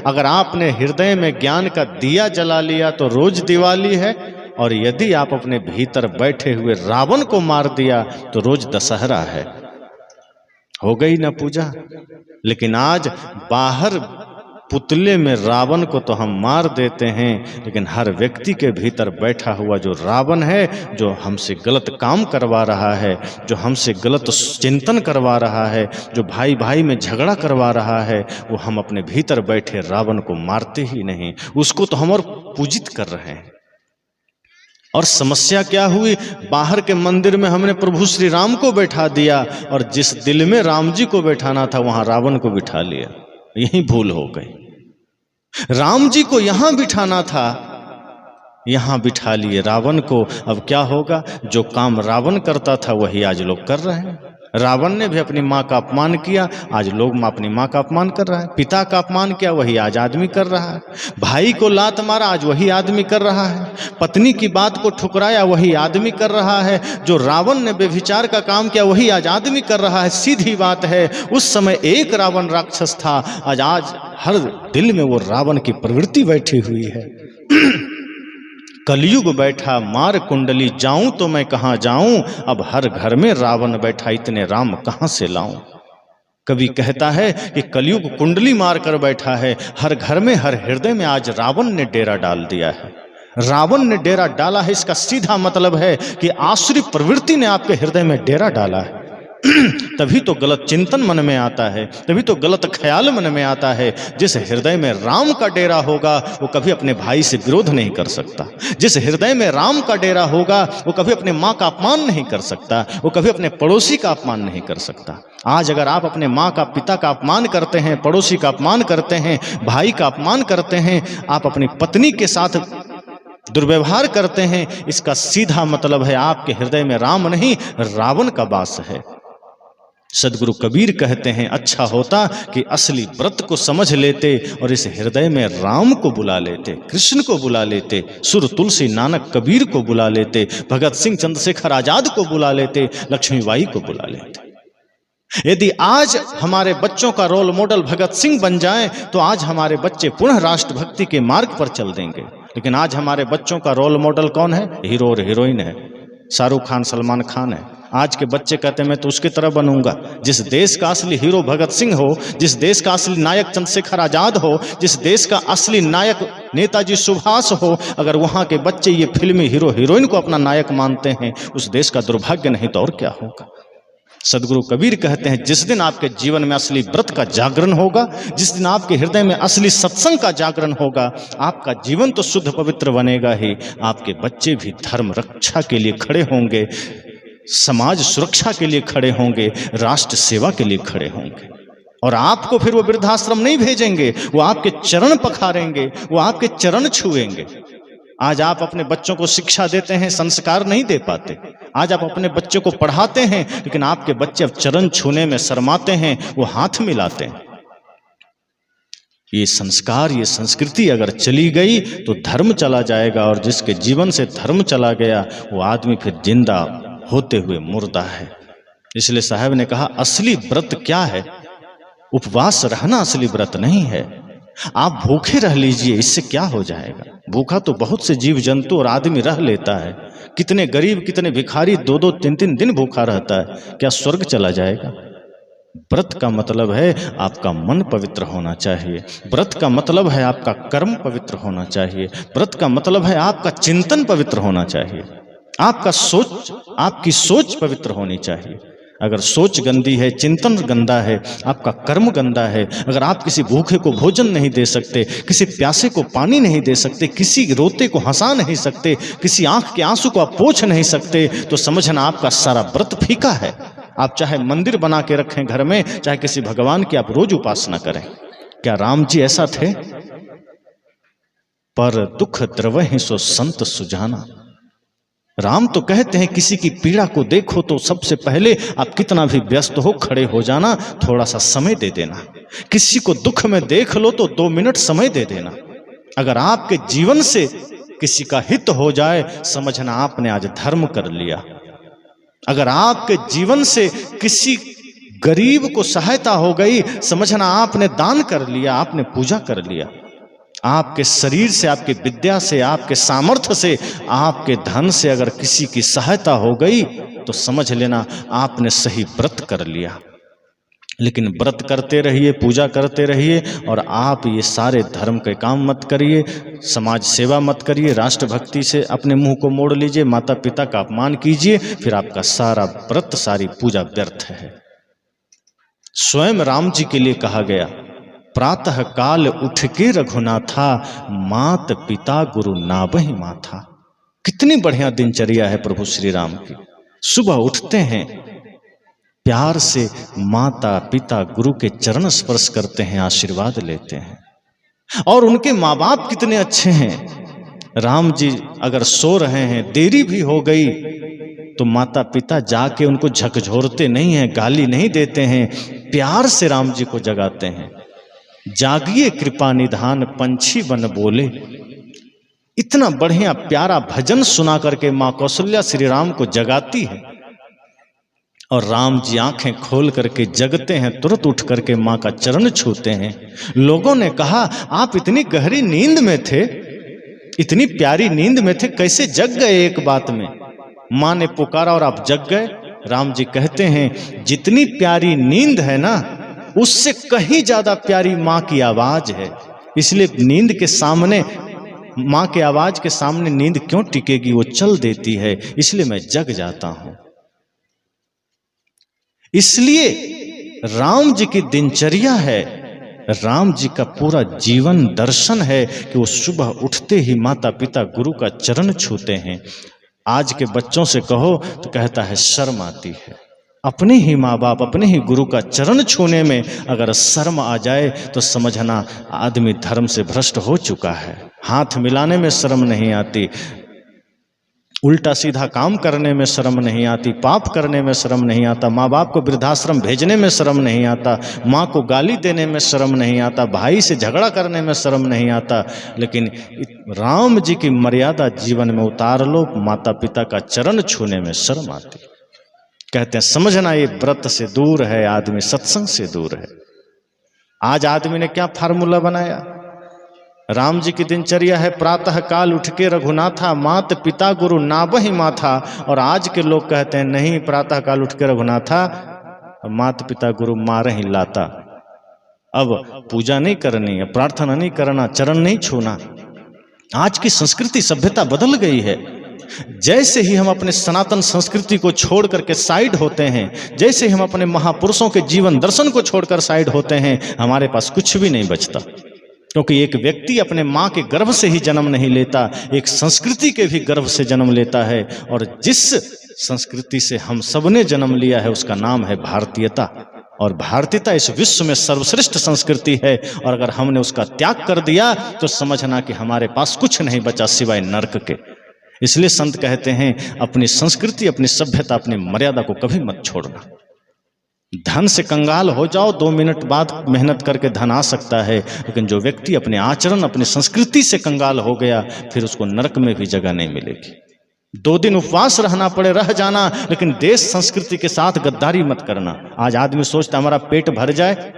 अगर आपने हृदय में ज्ञान का दिया जला लिया तो रोज दिवाली है, और यदि आप अपने भीतर बैठे हुए रावण को मार दिया तो रोज दशहरा है। हो गई ना पूजा। लेकिन आज बाहर पुतले में रावण को तो हम मार देते हैं, लेकिन हर व्यक्ति के भीतर बैठा हुआ जो रावण है, जो हमसे गलत काम करवा रहा है, जो हमसे गलत चिंतन करवा रहा है, जो भाई भाई में झगड़ा करवा रहा है, वो हम अपने भीतर बैठे रावण को मारते ही नहीं, उसको तो हम और पूजित कर रहे हैं। और समस्या क्या हुई, बाहर के मंदिर में हमने प्रभु श्री राम को बैठा दिया और जिस दिल में राम जी को बैठाना था वहां रावण को बिठा लिया। यही भूल हो गई। राम जी को यहां बिठाना था, यहां बिठा लिए रावण को। अब क्या होगा, जो काम रावण करता था वही आज लोग कर रहे हैं। रावण ने भी अपनी माँ का अपमान किया, आज लोग अपनी माँ का अपमान कर रहा है। पिता का अपमान किया, वही आज आदमी कर रहा है। भाई को लात मारा, आज वही आदमी कर रहा है। पत्नी की बात को ठुकराया, वही आदमी कर रहा है। जो रावण ने व्यभिचार का काम किया, वही आज आदमी कर रहा है। सीधी बात है, उस समय एक रावण राक्षस था, आज हर दिल में वो रावण की प्रवृत्ति बैठी हुई है। कलयुग बैठा मार कुंडली, जाऊं तो मैं कहां जाऊं, अब हर घर में रावण बैठा, इतने राम कहां से लाऊं। कवि कहता है कि कलयुग कुंडली मार कर बैठा है, हर घर में हर हृदय में आज रावण ने डेरा डाल दिया है। रावण ने डेरा डाला है, इसका सीधा मतलब है कि आसुरी प्रवृत्ति ने आपके हृदय में डेरा डाला है। तभी तो गलत चिंतन मन में आता है, तभी तो गलत ख्याल मन में आता है। जिस हृदय में राम का डेरा होगा, वो कभी अपने भाई से विरोध नहीं कर सकता। जिस हृदय में राम का डेरा होगा, वो कभी अपने माँ का अपमान नहीं कर सकता, वो कभी अपने पड़ोसी का अपमान नहीं कर सकता। आज अगर आप अपने माँ का, पिता का अपमान करते हैं, पड़ोसी का अपमान करते हैं, भाई का अपमान करते हैं, आप अपनी पत्नी के साथ दुर्व्यवहार करते हैं, इसका सीधा मतलब है आपके हृदय में राम नहीं, रावण का वास है। सदगुरु कबीर कहते हैं, अच्छा होता कि असली व्रत को समझ लेते और इस हृदय में राम को बुला लेते, कृष्ण को बुला लेते, सुर तुलसी नानक कबीर को बुला लेते, भगत सिंह चंद्रशेखर आजाद को बुला लेते, लक्ष्मीबाई को बुला लेते। यदि आज हमारे बच्चों का रोल मॉडल भगत सिंह बन जाएं, तो आज हमारे बच्चे पुनः राष्ट्रभक्ति के मार्ग पर चल देंगे। लेकिन आज हमारे बच्चों का रोल मॉडल कौन है? हीरो और हीरोइन है, शाहरुख खान, सलमान खान है। आज के बच्चे कहते हैं मैं तो उसकी तरह बनूंगा। जिस देश का असली हीरो भगत सिंह हो, जिस देश का असली नायक चंद्रशेखर आजाद हो, जिस देश का असली नायक नेताजी सुभाष हो, अगर वहां के बच्चे ये फिल्मी हीरो हीरोइन को अपना नायक मानते हैं, उस देश का दुर्भाग्य नहीं तो और क्या होगा। सदगुरु कबीर कहते हैं, जिस दिन आपके जीवन में असली व्रत का जागरण होगा, जिस दिन आपके हृदय में असली सत्संग का जागरण होगा, आपका जीवन तो शुद्ध पवित्र बनेगा ही, आपके बच्चे भी धर्म रक्षा के लिए खड़े होंगे, समाज सुरक्षा के लिए खड़े होंगे, राष्ट्र सेवा के लिए खड़े होंगे। और आपको फिर वो वृद्धाश्रम नहीं भेजेंगे, वो आपके चरण पखारेंगे, वो आपके चरण छुएंगे। आज आप अपने बच्चों को शिक्षा देते हैं, संस्कार नहीं दे पाते। आज आप अपने बच्चों को पढ़ाते हैं, लेकिन आपके बच्चे अब चरण छूने में शर्माते हैं, वो हाथ मिलाते हैं। ये संस्कार, ये संस्कृति अगर चली गई तो धर्म चला जाएगा, और जिसके जीवन से धर्म चला गया वो आदमी फिर जिंदा होते हुए मुर्दा है। इसलिए साहब ने कहा, असली व्रत क्या है? उपवास रहना असली व्रत नहीं है। आप भूखे रह लीजिए, इससे क्या हो जाएगा? भूखा तो बहुत से जीव जंतु और आदमी रह लेता है। कितने गरीब, कितने भिखारी 2-2, 3-3 दिन भूखा रहता है, क्या स्वर्ग चला जाएगा? व्रत का मतलब है आपका मन पवित्र होना चाहिए। व्रत का मतलब है आपका कर्म पवित्र होना चाहिए। व्रत का मतलब है आपका चिंतन पवित्र होना चाहिए, आपका सोच, आपकी सोच पवित्र होनी चाहिए। अगर सोच गंदी है, चिंतन गंदा है, आपका कर्म गंदा है, अगर आप किसी भूखे को भोजन नहीं दे सकते, किसी प्यासे को पानी नहीं दे सकते, किसी रोते को हंसा नहीं सकते, किसी आंख के आंसू को आप पोंछ नहीं सकते, तो समझना आपका सारा व्रत फीका है। आप चाहे मंदिर बना के रखें घर में, चाहे किसी भगवान की आप रोज उपासना करें। क्या राम जी ऐसा थे? पर दुख द्रवहि सो संत सुजाना। राम तो कहते हैं, किसी की पीड़ा को देखो तो सबसे पहले आप कितना भी व्यस्त हो, खड़े हो जाना, थोड़ा सा समय दे देना। किसी को दुख में देख लो तो 2 मिनट समय दे देना। अगर आपके जीवन से किसी का हित हो जाए, समझना आपने आज धर्म कर लिया। अगर आपके जीवन से किसी गरीब को सहायता हो गई, समझना आपने दान कर लिया, आपने पूजा कर लिया। आपके शरीर से, आपकी विद्या से, आपके सामर्थ्य से, आपके धन से अगर किसी की सहायता हो गई, तो समझ लेना आपने सही व्रत कर लिया। लेकिन व्रत करते रहिए, पूजा करते रहिए, और आप ये सारे धर्म के काम मत करिए, समाज सेवा मत करिए, राष्ट्रभक्ति से अपने मुंह को मोड़ लीजिए, माता पिता का अपमान कीजिए, फिर आपका सारा व्रत, सारी पूजा व्यर्थ है। स्वयं राम जी के लिए कहा गया, प्रातः काल उठ के रघुनाथा, मात पिता गुरु नाबहि माथा। कितनी बढ़िया दिनचर्या है प्रभु श्री राम की। सुबह उठते हैं, प्यार से माता पिता गुरु के चरण स्पर्श करते हैं, आशीर्वाद लेते हैं। और उनके माँ बाप कितने अच्छे हैं। राम जी अगर सो रहे हैं, देरी भी हो गई तो माता पिता जाके उनको झकझोरते नहीं हैं, गाली नहीं देते हैं, प्यार से राम जी को जगाते हैं। जागिए कृपा निधान पंछी बन बोले। इतना बढ़िया प्यारा भजन सुना करके माँ कौशल्या श्री राम को जगाती है और राम जी आंखें खोल करके जगते हैं, तुरंत उठ करके माँ का चरण छूते हैं। लोगों ने कहा आप इतनी गहरी नींद में थे, इतनी प्यारी नींद में थे, कैसे जग गए एक बात में? माँ ने पुकारा और आप जग गए। राम जी कहते हैं जितनी प्यारी नींद है ना, उससे कहीं ज्यादा प्यारी माँ की आवाज है। इसलिए नींद के सामने, माँ के आवाज के सामने नींद क्यों टिकेगी, वो चल देती है, इसलिए मैं जग जाता हूं। इसलिए राम जी की दिनचर्या है, राम जी का पूरा जीवन दर्शन है कि वो सुबह उठते ही माता पिता गुरु का चरण छूते हैं। आज के बच्चों से कहो तो कहता है शर्म आती है। अपने ही माँ बाप, अपने ही गुरु का चरण छूने में अगर शर्म आ जाए तो समझना आदमी धर्म से भ्रष्ट हो चुका है। हाथ मिलाने में शर्म नहीं आती, उल्टा सीधा काम करने में शर्म नहीं आती, पाप करने में शर्म नहीं आता, माँ बाप को वृद्धाश्रम भेजने में शर्म नहीं आता, माँ को गाली देने में शर्म नहीं आता, भाई से झगड़ा करने में शर्म नहीं आता। लेकिन राम जी की मर्यादा जीवन में उतार लो, माता पिता का चरण छूने में शर्म आती। कहते हैं समझना ये व्रत से दूर है, आदमी सत्संग से दूर है। आज आदमी ने क्या फार्मूला बनाया? राम जी की दिनचर्या है प्रातः काल उठ के रघुनाथा, मात पिता गुरु नाबहि माथा। और आज के लोग कहते हैं नहीं, प्रातः काल उठ के रघुनाथा, मात पिता गुरु मार ही लाता। अब पूजा नहीं करनी, प्रार्थना नहीं करना, चरण नहीं छूना। आज की संस्कृति सभ्यता बदल गई है। जैसे ही हम अपने सनातन संस्कृति को छोड़ करके साइड होते हैं, जैसे ही हम अपने महापुरुषों के जीवन दर्शन को छोड़कर साइड होते हैं, हमारे पास कुछ भी नहीं बचता। क्योंकि एक व्यक्ति अपने माँ के गर्भ से ही जन्म नहीं लेता, एक संस्कृति के भी गर्भ से जन्म लेता है। और जिस संस्कृति से हम सबने जन्म लिया है उसका नाम है भारतीयता। और भारतीयता इस विश्व में सर्वश्रेष्ठ संस्कृति है। और अगर हमने उसका त्याग कर दिया तो समझना कि हमारे पास कुछ नहीं बचा सिवाय नरक के। इसलिए संत कहते हैं अपनी संस्कृति, अपनी सभ्यता, अपनी मर्यादा को कभी मत छोड़ना। धन से कंगाल हो जाओ, 2 मिनट बाद मेहनत करके धन आ सकता है, लेकिन जो व्यक्ति अपने आचरण, अपनी संस्कृति से कंगाल हो गया, फिर उसको नरक में भी जगह नहीं मिलेगी। 2 दिन उपवास रहना पड़े, रह जाना, लेकिन देश संस्कृति के साथ गद्दारी मत करना। आज आदमी सोचता हमारा पेट भर जाए,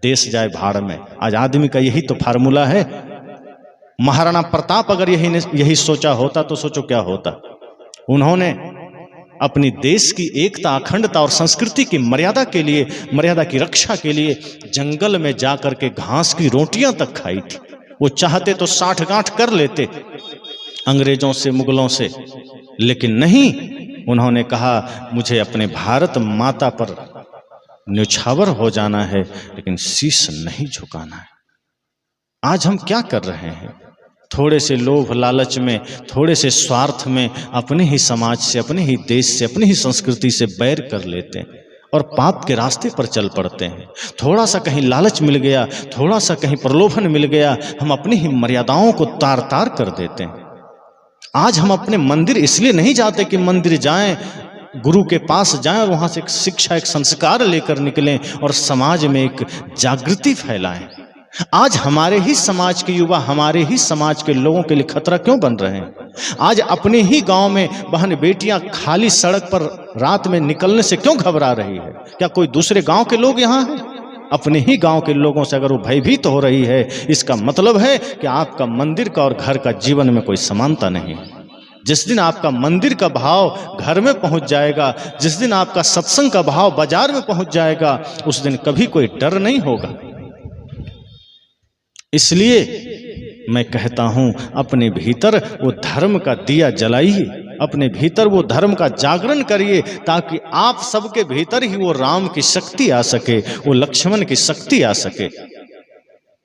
देश जाए भाड़ में। आज आदमी का यही तो फार्मूला है। महाराणा प्रताप अगर यही सोचा होता तो सोचो क्या होता। उन्होंने अपनी देश की एकता, अखंडता और संस्कृति की मर्यादा के लिए, मर्यादा की रक्षा के लिए जंगल में जाकर के घास की रोटियां तक खाई थी। वो चाहते तो 60 गांठ कर लेते अंग्रेजों से, मुगलों से, लेकिन नहीं, उन्होंने कहा मुझे अपने भारत माता पर न्यौछावर हो जाना है, लेकिन शीश नहीं झुकाना है। आज हम क्या कर रहे हैं? थोड़े से लोभ लालच में, थोड़े से स्वार्थ में अपने ही समाज से, अपने ही देश से, अपनी ही संस्कृति से बैर कर लेते हैं और पाप के रास्ते पर चल पड़ते हैं। थोड़ा सा कहीं लालच मिल गया, थोड़ा सा कहीं प्रलोभन मिल गया, हम अपनी ही मर्यादाओं को तार तार कर देते हैं। आज हम अपने मंदिर इसलिए नहीं जाते कि मंदिर जाएं, गुरु के पास जाएं और वहां से एक शिक्षा, एक संस्कार लेकर निकलें और समाज में एक जागृति फैलाएं। आज हमारे ही समाज के युवा, हमारे ही समाज के लोगों के लिए खतरा क्यों बन रहे हैं? आज अपने ही गांव में बहन बेटियां खाली सड़क पर रात में निकलने से क्यों घबरा रही है? क्या कोई दूसरे गांव के लोग यहाँ हैं? अपने ही गांव के लोगों से अगर वो भयभीत हो रही है, इसका मतलब है कि आपका मंदिर का और घर का जीवन में कोई समानता नहीं। जिस दिन आपका मंदिर का भाव घर में पहुंच जाएगा, जिस दिन आपका सत्संग का भाव बाजार में पहुंच जाएगा, उस दिन कभी कोई डर नहीं होगा। इसलिए मैं कहता हूं अपने भीतर वो धर्म का दिया जलाइए, अपने भीतर वो धर्म का जागरण करिए, ताकि आप सबके भीतर ही वो राम की शक्ति आ सके, वो लक्ष्मण की शक्ति आ सके।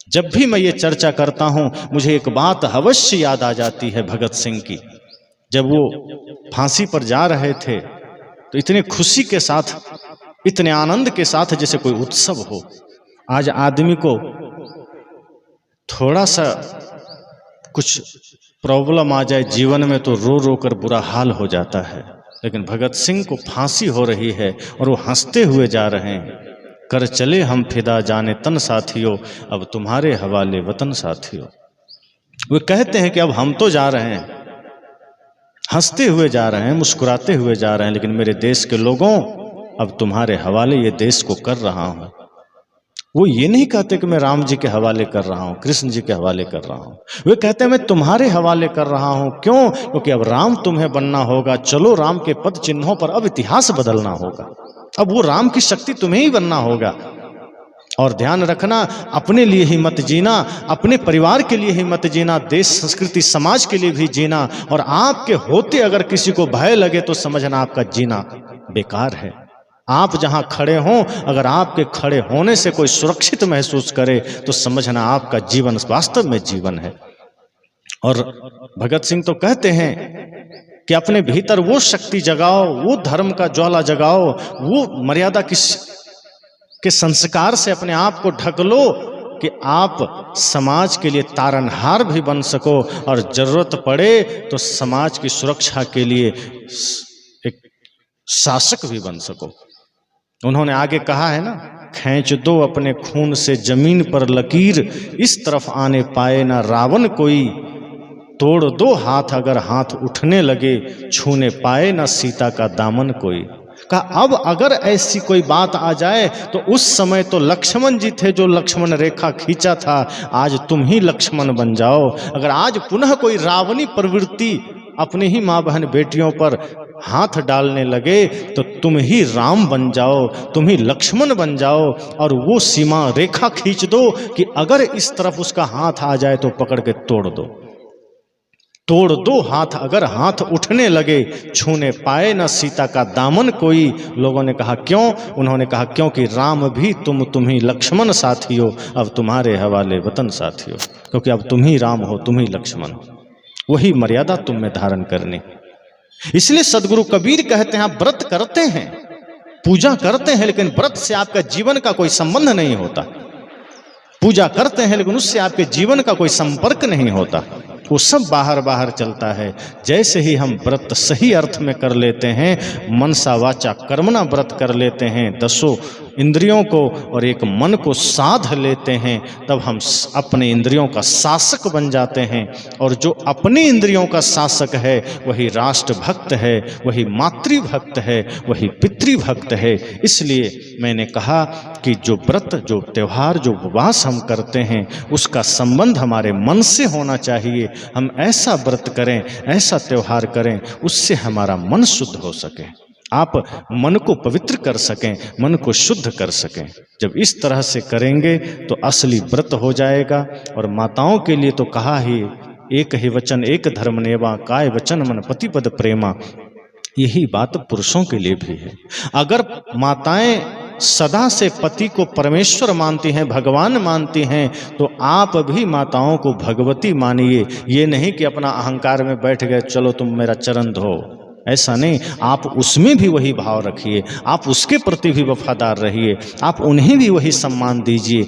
जब भी मैं ये चर्चा करता हूं मुझे एक बात अवश्य याद आ जाती है भगत सिंह की। जब वो फांसी पर जा रहे थे तो इतने खुशी के साथ, इतने आनंद के साथ जैसे कोई उत्सव हो। आज आदमी को थोड़ा सा कुछ प्रॉब्लम आ जाए जीवन में तो रो रो कर बुरा हाल हो जाता है, लेकिन भगत सिंह को फांसी हो रही है और वो हंसते हुए जा रहे हैं। कर चले हम फिदा जाने तन साथियों, अब तुम्हारे हवाले वतन साथियों। वे कहते हैं कि अब हम तो जा रहे हैं, हंसते हुए जा रहे हैं, मुस्कुराते हुए जा रहे हैं, लेकिन मेरे देश के लोगों, अब तुम्हारे हवाले ये देश को कर रहा हूं। वो ये नहीं कहते कि मैं राम जी के हवाले कर रहा हूं, कृष्ण जी के हवाले कर रहा हूं। वे कहते हैं मैं तुम्हारे हवाले कर रहा हूं। क्यों? क्योंकि अब राम तुम्हें बनना होगा। चलो राम के पद चिन्हों पर अब इतिहास बदलना होगा। अब वो राम की शक्ति तुम्हें ही बनना होगा। और ध्यान रखना, अपने लिए ही मत जीना, अपने परिवार के लिए ही मत जीना, देश संस्कृति समाज के लिए भी जीना। और आपके होते अगर किसी को भय लगे तो समझना आपका जीना बेकार है। आप जहां खड़े हों, अगर आपके खड़े होने से कोई सुरक्षित महसूस करे तो समझना आपका जीवन वास्तव में जीवन है। और भगत सिंह तो कहते हैं कि अपने भीतर वो शक्ति जगाओ, वो धर्म का ज्वाला जगाओ, वो मर्यादा के संस्कार से अपने आप को ढक लो कि आप समाज के लिए तारनहार भी बन सको और जरूरत पड़े तो समाज की सुरक्षा के लिए एक शासक भी बन सको। उन्होंने आगे कहा है ना, खींच दो अपने खून से जमीन पर लकीर, इस तरफ आने पाए ना रावण कोई, तोड़ दो हाथ अगर हाथ उठने लगे, छूने पाए ना सीता का दामन कोई। कहा अब अगर ऐसी कोई बात आ जाए तो उस समय तो लक्ष्मण जी थे जो लक्ष्मण रेखा खींचा था, आज तुम ही लक्ष्मण बन जाओ। अगर आज पुनः कोई रावणी प्रवृत्ति अपनी ही माँ बहन बेटियों पर हाथ डालने लगे तो तुम ही राम बन जाओ, तुम ही लक्ष्मण बन जाओ और वो सीमा रेखा खींच दो कि अगर इस तरफ उसका हाथ आ जाए तो पकड़ के तोड़ दो। तोड़ दो हाथ अगर हाथ उठने लगे, छूने पाए ना सीता का दामन कोई। लोगों ने कहा क्यों? उन्होंने कहा क्योंकि राम भी तुम ही लक्ष्मण साथियों, अब तुम्हारे हवाले वतन साथियों। क्योंकि अब तुम ही राम हो, तुम ही लक्ष्मण, वही मर्यादा तुम में धारण करनी। इसलिए सदगुरु कबीर कहते हैं आप व्रत करते हैं, पूजा करते हैं, लेकिन व्रत से आपका जीवन का कोई संबंध नहीं होता। पूजा करते हैं लेकिन उससे आपके जीवन का कोई संपर्क नहीं होता, वो सब बाहर बाहर चलता है। जैसे ही हम व्रत सही अर्थ में कर लेते हैं, मनसा वाचा कर्मणा व्रत कर लेते हैं, 10 इंद्रियों को और एक मन को साध लेते हैं, तब हम अपने इंद्रियों का शासक बन जाते हैं। और जो अपने इंद्रियों का शासक है वही राष्ट्रभक्त है, वही मातृभक्त है, वही पितृभक्त है। इसलिए मैंने कहा कि जो व्रत, जो त्यौहार, जो उपवास हम करते हैं उसका संबंध हमारे मन से होना चाहिए। हम ऐसा व्रत करें, ऐसा त्यौहार करें, उससे हमारा मन शुद्ध हो सके, आप मन को पवित्र कर सकें, मन को शुद्ध कर सकें। जब इस तरह से करेंगे तो असली व्रत हो जाएगा। और माताओं के लिए तो कहा ही, एक ही वचन एक धर्म नेवा, काय वचन मन पति पद प्रेमा। यही बात पुरुषों के लिए भी है। अगर माताएं सदा से पति को परमेश्वर मानती हैं, भगवान मानती हैं, तो आप भी माताओं को भगवती मानिए। ये नहीं कि अपना अहंकार में बैठ गए, चलो तुम मेरा चरण धो, ऐसा नहीं। आप उसमें भी वही भाव रखिए, आप उसके प्रति भी वफादार रहिए, आप उन्हें भी वही सम्मान दीजिए।